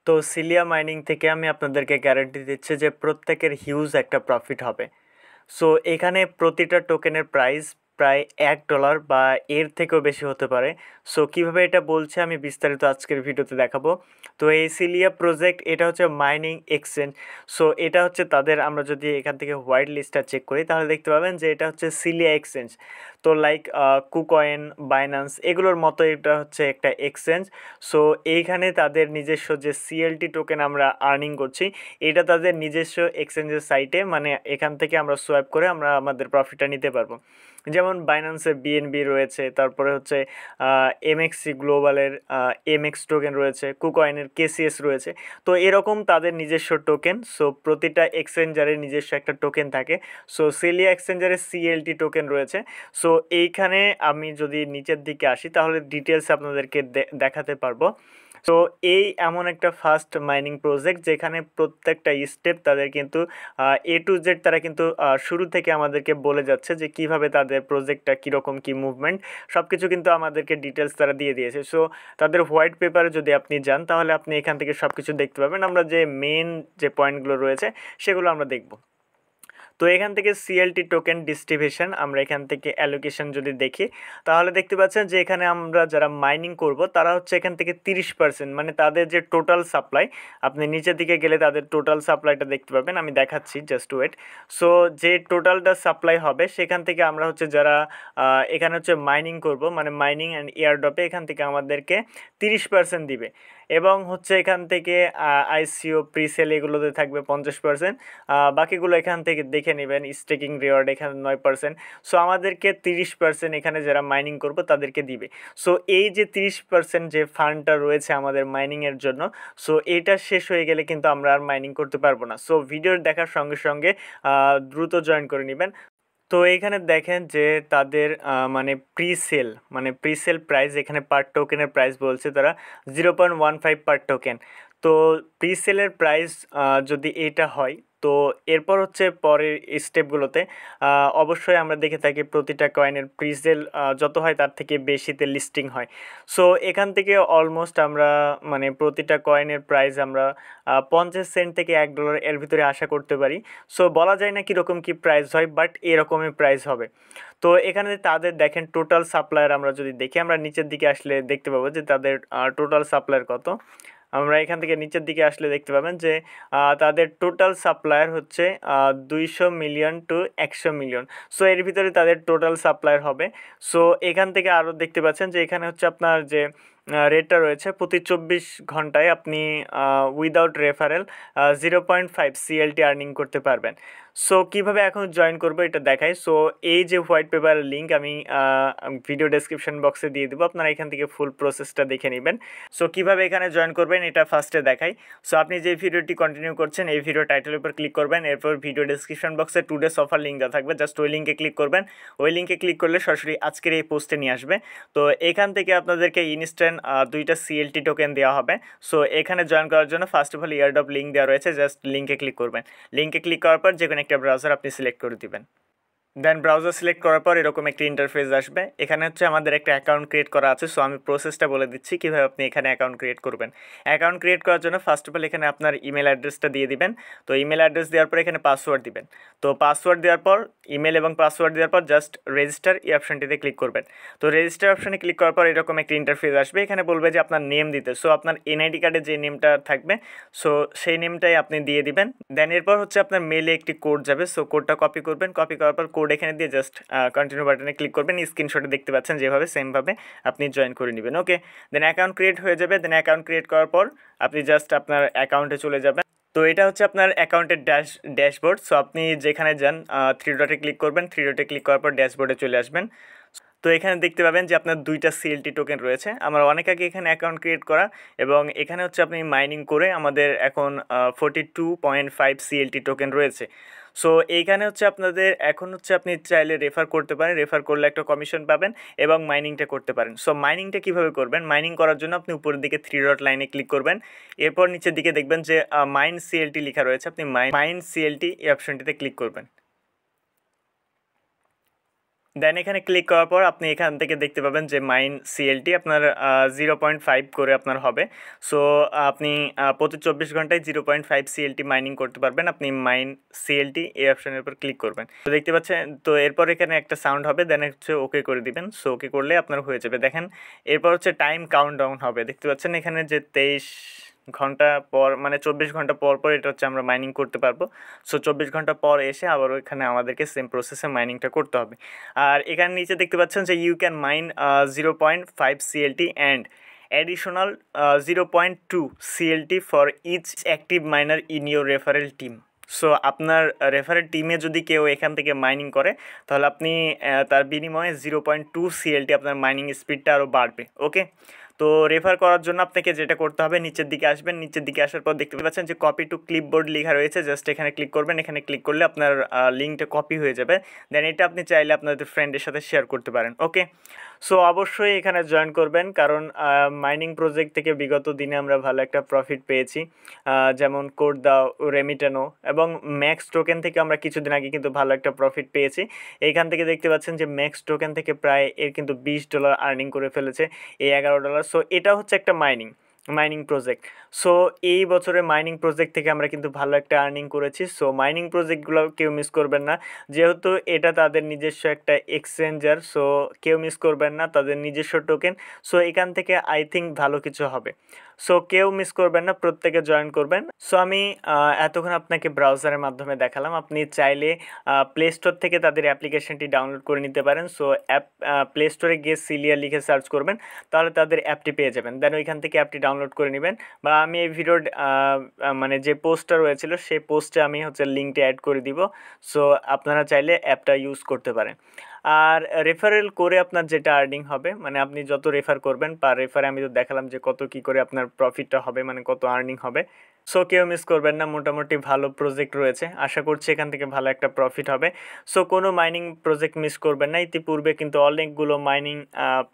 তো cilia mining থেকে আমি আপনাদেরকে গ্যারান্টি দিচ্ছি যে প্রত্যেকের হিউজ একটা প্রফিট হবে। সো এখানে প্রতিটা টোকেনের প্রাইস প্রায় $1 বা এর থেকেও বেশি হতে পারে। সো কিভাবে এটা বলছে আমি বিস্তারিত আজকের ভিডিওতে দেখাবো। তো এই সিলিয়া প্রজেক্ট এটা হচ্ছে মাইনিং এক্সচেঞ্জ। সো এটা হচ্ছে তাদের, আমরা যদি এখান থেকে হোয়াইট লিস্টটা চেক করি তাহলে দেখতে পাবেন যে এটা হচ্ছে সিলিয়া এক্সচেঞ্জ। তো লাইক কুকয়েন, বাইন্যান্স এগুলোর মতো এটা হচ্ছে একটা এক্সচেঞ্জ। সো এইখানে তাদের নিজস্ব যে সিএলটি টোকেন আমরা আর্নিং করছি, এটা তাদের নিজস্ব এক্সচেঞ্জের সাইটে, মানে এখান থেকে আমরা সোয়াইপ করে আমরা আমাদের প্রফিটটা নিতে পারবো। যেমন বাইন্যান্সে বিএনবি রয়েছে, তারপরে হচ্ছে এমএক্সি গ্লোবালের এমএক্স টোকেন রয়েছে, কুকয়েনের কেসিএস রয়েছে। তো এরকম তাদের নিজস্ব টোকেন। সো প্রতিটা এক্সচেঞ্জারের নিজস্ব একটা টোকেন থাকে। সো সেলিয়া এক্সচেঞ্জারের সিএলটি টোকেন রয়েছে। সো এইখানে আমি যদি নিচের দিকে আসি তাহলে ডিটেলস আপনাদেরকে দেখাতে পারবো। তো এই এমন একটা ফার্স্ট মাইনিং প্রজেক্ট যেখানে প্রত্যেকটা স্টেপ তাদের কিন্তু এ টু জেড তারা কিন্তু শুরু থেকে আমাদেরকে বলে যাচ্ছে যে কিভাবে তাদের প্রজেক্টটা কীরকম কী মুভমেন্ট, সব কিছু কিন্তু আমাদেরকে ডিটেলস তারা দিয়ে দিয়েছে। সো তাদের হোয়াইট পেপারে যদি আপনি যান তাহলে আপনি এখান থেকে সব কিছু দেখতে পাবেন। আমরা যে মেন যে পয়েন্টগুলো রয়েছে সেগুলো আমরা দেখব। তো এখান থেকে সিএলটি টোকেন ডিস্ট্রিবিউশন, আমরা এখান থেকে অ্যালোকেশন যদি দেখি তাহলে দেখতে পাচ্ছেন যে এখানে আমরা যারা মাইনিং করব তারা হচ্ছে এখান থেকে 30%, মানে তাদের যে টোটাল সাপ্লাই, আপনি নিচের দিকে গেলে তাদের টোটাল সাপ্লাইটা দেখতে পাবেন, আমি দেখাচ্ছি, জাস্ট ওয়েট। সো যে টোটালটা সাপ্লাই হবে সেখান থেকে আমরা হচ্ছে যারা এখানে হচ্ছে মাইনিং করব, মানে মাইনিং অ্যান্ড এয়ারড্রপে এখান থেকে আমাদেরকে 30% দিবে। এবং হচ্ছে এখান থেকে আইসিও প্রিসেল এগুলোতে থাকবে 50%। বাকিগুলো এখান থেকে দেখে নেবেন। স্টেকিং রিওয়ার্ড এখানে 9%। সো আমাদেরকে 30% এখানে যারা মাইনিং করব তাদেরকে দিবে। সো এই যে 30% যে ফান্ডটা রয়েছে আমাদের মাইনিংয়ের জন্য, সো এটা শেষ হয়ে গেলে কিন্তু আমরা আর মাইনিং করতে পারবো না। সো ভিডিওর দেখার সঙ্গে সঙ্গে দ্রুত জয়েন করে নেবেন। তো এইখানে দেখেন যে তাদের প্রিসেল প্রাইস, এখানে পার টোকেনের প্রাইস বলছে তারা 0.15 পার টোকেন। তো প্রিসেলের প্রাইস যদি এটা হয় তো এরপর হচ্ছে পরের স্টেপগুলোতে অবশ্যই আমরা দেখে থাকি প্রতিটা কয়েনের প্রিসেল যত হয় তার থেকে বেশিতে লিস্টিং হয়। সো এখান থেকে অলমোস্ট আমরা মানে প্রতিটা কয়েনের প্রাইস আমরা 50 সেন্ট থেকে $1 এর ভিতরে আশা করতে পারি। সো বলা যায় না কীরকম কী প্রাইস হয়, বাট এরকমই প্রাইস হবে। তো এখানে তাদের দেখেন টোটাল সাপ্লায়ার, আমরা যদি দেখি আমরা নিচের দিকে আসলে দেখতে পাবো যে তাদের টোটাল সাপ্লায়ার কত। আমরা এখান থেকে নিচের দিকে আসলে দেখতে পাবেন যে তাদের টোটাল সাপ্লায়ার হচ্ছে 200 মিলিয়ন টু 100 মিলিয়ন। সো এর ভিতরে তাদের টোটাল সাপ্লায়ার হবে। সো এখান থেকে আরও দেখতে পাচ্ছেন যে এখানে হচ্ছে আপনার যে রেটটা রয়েছে প্রতি 24 ঘন্টায় আপনি উইদাউট রেফারেল 0.5 সিএলটি আর্নিং করতে পারবেন। সো কীভাবে এখন জয়েন করবো এটা দেখাই। সো এই যে হোয়াইট পেপারের লিঙ্ক আমি ভিডিও ডেসক্রিপশন বক্সে দিয়ে দেবো, আপনারা এখান থেকে ফুল প্রসেসটা দেখে নেবেন। সো কীভাবে এখানে জয়েন করবেন এটা ফার্স্টে দেখাই। সো আপনি যে ভিডিওটি কন্টিনিউ করছেন এই ভিডিও টাইটেলের উপর ক্লিক করবেন, এরপর ভিডিও ডেসক্রিপশন বক্সে 2 ডেজ অফার লিঙ্ক দেওয়া থাকবে, জাস্ট ওই লিঙ্কে ক্লিক করবেন। ওই লিঙ্কে ক্লিক করলে সরাসরি আজকের এই পোস্টে নিয়ে আসবে। তো এখান থেকে আপনাদেরকে ইনস্ট্যান্ট 2টা সিএলটি টোকেন দেওয়া হবে। সো এখানে জয়েন করার জন্য first of all airdrop link দেওয়া রয়েছে, জাস্ট লিঙ্কে ক্লিক করবেন। লিঙ্কে ক্লিক করার পর যে কোনো একটা ব্রাউজার আপনি সিলেক্ট করে দিবেন। দেন ব্রাউজার সিলেক্ট করার পর এরকম একটি ইন্টারফেস আসবে। এখানে হচ্ছে আমাদের একটা অ্যাকাউন্ট ক্রিয়েট করা আছে। সো আমি প্রসেসটা বলে দিচ্ছি কীভাবে আপনি এখানে অ্যাকাউন্ট ক্রিয়েট করবেন। অ্যাকাউন্ট ক্রিয়েট করার জন্য ফার্স্ট অফ অল এখানে আপনার ইমেল অ্যাড্রেসটা দিয়ে দিবেন। তো ইমেল অ্যাড্রেস দেওয়ার পর এখানে পাসওয়ার্ড দিবেন। তো পাসওয়ার্ড দেওয়ার পর ইমেল এবং পাসওয়ার্ড দেওয়ার পর জাস্ট রেজিস্টার এই অপশানটিতে ক্লিক করবেন। তো রেজিস্টার অপশানে ক্লিক করার পর এরকম একটি ইন্টারফেস আসবে। এখানে বলবে যে আপনার নেম দিতে। সো আপনার এনআইডি কার্ডে যে নেমটা থাকবে সো সেই নেমটাই আপনি দিয়ে দিবেন। দেন এরপর হচ্ছে আপনার মেলে একটি কোড যাবে। সো কোডটা কপি করবেন। কপি করার পর কোড এখানে দিয়ে জাস্ট কন্টিনিউ বাটনে ক্লিক করবেন। স্ক্রিনশটে দেখতে পাচ্ছেন যেভাবে সেমভাবে আপনি জয়েন করে নেবেন। ওকে, দেন অ্যাকাউন্ট ক্রিয়েট হয়ে যাবে। দেন অ্যাকাউন্ট ক্রিয়েট করার পর আপনি জাস্ট আপনার অ্যাকাউন্টে চলে যাবেন। তো এটা হচ্ছে আপনার অ্যাকাউন্টের ড্যাশবোর্ড। সো আপনি যেখানে যান 3 ডটে ক্লিক করবেন। 3 ডটে ক্লিক করার পর ড্যাশবোর্ডে চলে আসবেন। তো এখানে দেখতে পাবেন যে আপনার 2টা সিএলটি টোকেন রয়েছে। আমার অনেক আগে এখানে অ্যাকাউন্ট ক্রিয়েট করা, এবং এখানে হচ্ছে আপনি মাইনিং করে আমাদের এখন 42.5 সিএলটি টোকেন রয়েছে। সো এইখানে হচ্ছে আপনাদের এখন হচ্ছে আপনি চাইলে রেফার করতে পারেন। রেফার করলে একটা কমিশন পাবেন এবং মাইনিংটা করতে পারেন। সো মাইনিংটা কীভাবে করবেন? মাইনিং করার জন্য আপনি উপরের দিকে 3 ডট লাইনে ক্লিক করবেন। এরপর নিচের দিকে দেখবেন যে মাইন সিএলটি লেখা রয়েছে। আপনি মাইন সিএলটি এই অপশনটিতে ক্লিক করবেন। দেন এখানে ক্লিক করার পর আপনি এখান থেকে দেখতে পাবেন যে মাইন সিএলটি আপনার 0.5 করে আপনার হবে। সো আপনি প্রতি 24 ঘন্টায় 0.5 সিএলটি মাইনিং করতে পারবেন। আপনি মাইন সিএলটি এই অপশনের উপর ক্লিক করবেন, তো দেখতে পাচ্ছেন। তো এরপর এখানে একটা সাউন্ড হবে, দেন হচ্ছে ওকে করে দিবেন। সো ওকে করলে আপনার হয়ে যাবে। দেখেন এরপর হচ্ছে টাইম কাউন্টডাউন হবে, দেখতে পাচ্ছেন এখানে যে 23 ঘন্টা পর, মানে 24 ঘন্টা পর পর এটা হচ্ছে আমরা মাইনিং করতে পারবো। সো 24 ঘন্টা পর এসে আবার ওইখানে আমাদেরকে সেম প্রসেসে মাইনিংটা করতে হবে। আর এখানে নিচে দেখতে পাচ্ছেন যে you can mine 0.5 CLT and additional 0.2 CLT for each active miner in your referral team. So আপনার রেফারেল টিমে যদি কেউ এখান থেকে মাইনিং করে, তাহলে আপনি তার বিনিময়ে 0.2 সিএলটি আপনার মাইনিং স্পিডটা আরও বাড়বে। ওকে, তো রেফার করার জন্য আপনাকে যেটা করতে হবে, নিচের দিকে আসবেন। নিচের দিকে আসার পর দেখতে পাচ্ছেন যে কপি টু ক্লিপবোর্ড লেখা রয়েছে, জাস্ট এখানে ক্লিক করবেন। এখানে ক্লিক করলে আপনার লিঙ্কটা কপি হয়ে যাবে। দেন এটা আপনি চাইলে আপনাদের ফ্রেন্ডের সাথে শেয়ার করতে পারেন। ওকে, সো অবশ্যই এখানে জয়েন করবেন, কারণ মাইনিং প্রজেক্ট থেকে বিগত দিনে আমরা ভালো একটা প্রফিট পেয়েছি। যেমন কোড দাও, রেমিটানো এবং ম্যাক্স টোকেন থেকে আমরা কিছুদিন আগে কিন্তু ভালো একটা প্রফিট পেয়েছি। এইখান থেকে দেখতে পাচ্ছেন যে ম্যাক্স টোকেন থেকে প্রায় এর কিন্তু $20 আর্নিং করে ফেলেছে, এই $11। সো এটা হচ্ছে একটা মাইনিং প্রজেক্ট। সো এই বছরে মাইনিং প্রজেক্ট থেকে আমরা কিন্তু ভালো একটা আর্নিং করেছি। সো মাইনিং প্রজেক্টগুলো কেউ মিস করবেন না, যেহেতু এটা তাদের নিজস্ব একটা এক্সচেঞ্জার। সো কেউ মিস করবেন না, তাদের নিজস্ব টোকেন। সো এখান থেকে আই থিঙ্ক ভালো কিছু হবে। সো কেউ মিস করবেন না, প্রত্যেকে জয়েন করবেন। সো আমি এতক্ষণ আপনাকে ব্রাউজারের মাধ্যমে দেখালাম। আপনি চাইলে প্লে স্টোর থেকে তাদের অ্যাপ্লিকেশনটি ডাউনলোড করে নিতে পারেন। সো প্লে স্টোরে গিয়ে সিলিয়া লিখে সার্চ করবেন, তাহলে তাদের অ্যাপটি পেয়ে যাবেন। দেন ওইখান থেকে অ্যাপটি ডাউনলোড করে নেবেন, বা আমি এই ভিডিওর মানে যে পোস্টটা রয়েছিল সেই পোস্টে আমি হচ্ছে লিঙ্কটি অ্যাড করে দিব। সো আপনারা চাইলে অ্যাপটা ইউজ করতে পারেন। আর রেফারেল করে আপনার যেটা আর্নিং হবে, মানে আপনি যত রেফার করবেন পার রেফারে, আমি তো দেখালাম যে কত কী করে আপনার প্রফিটটা হবে, মানে কত আর্নিং হবে। সো কেউ মিস করবেন না, মোটামুটি ভালো প্রজেক্ট রয়েছে, আশা করছি এখান থেকে ভালো একটা প্রফিট হবে। সো কোনো মাইনিং প্রজেক্ট মিস করবেন না। ইতিপূর্বে কিন্তু অনেকগুলো মাইনিং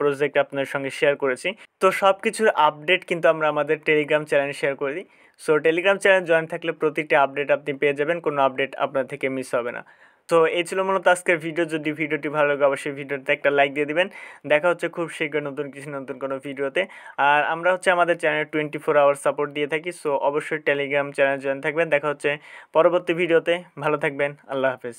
প্রজেক্ট আপনার সঙ্গে শেয়ার করেছি। তো সব কিছুর আপডেট কিন্তু আমরা আমাদের টেলিগ্রাম চ্যানেলে শেয়ার করে দিই। সো টেলিগ্রাম চ্যানেল জয়েন থাকলে প্রতিটি আপডেট আপনি পেয়ে যাবেন, কোনো আপডেট আপনার থেকে মিস হবে না। তো এই ছিল মূলত আজকের ভিডিও। যদি ভিডিওটি ভালো লাগে অবশ্যই ভিডিওতে একটা লাইক দিয়ে দিবেন। দেখা হচ্ছে খুব শীঘ্র নতুন কোনো ভিডিওতে। আর আমরা হচ্ছে আমাদের চ্যানেলে 24 আওয়ার সাপোর্ট দিয়ে থাকি। সো অবশ্যই টেলিগ্রাম চ্যানেল জয়েন থাকবেন। দেখা হচ্ছে পরবর্তী ভিডিওতে। ভালো থাকবেন, আল্লাহ হাফেজ।